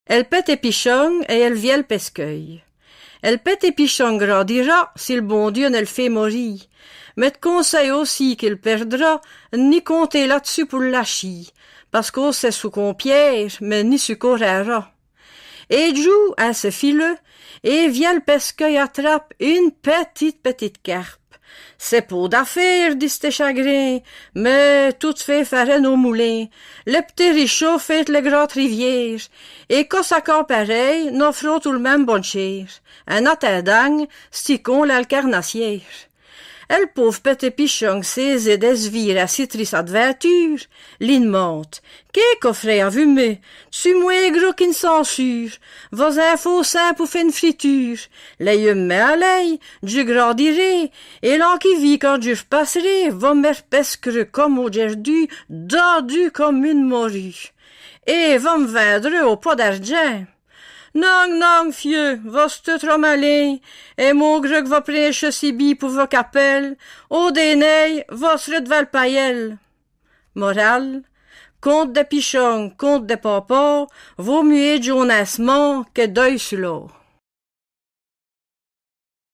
Elle pète et pichonne et elle vient le pescueil. Elle pète et pichonne grandira si le bon Dieu ne le fait mourir. Mais te conseille aussi qu'il perdra, ni compter là-dessus pour la chie, parce qu'on sait sous qu'on piège, mais ni sous qu'on rara. Et joue à ce fileux, et vient le pescueil attrape une petite carpe. C'est pas d'affaire, dit ce chagrin, mais tout fait farine au moulin. Le petit richaud fait les grandes rivières, et quand ça camp pareil, n'offrons tout le même bonne chère. Un attendagne, sticon l'alcarnassière. Elle pauvre petit pichon saisit des vires à citris adverture, l'inmente. Qu'est coffret à vumer? Tu moins gros qu'une censure. Vos infos simples pour faire une friture. L'œil met à l'œil, du grandirai, et l'an qui vit quand je passerai, va me pesquer comme au gerdu, dandu comme une morue. Et va me vendre au pot d'argent. Non, fieu, vos tout trop malin, et mon grec va prêcher si bi pour vos capelles, au déneil, vos redval païel. Morale, conte de pichon, conte de papa, vaut mieux Jonas que deuil sur l'eau.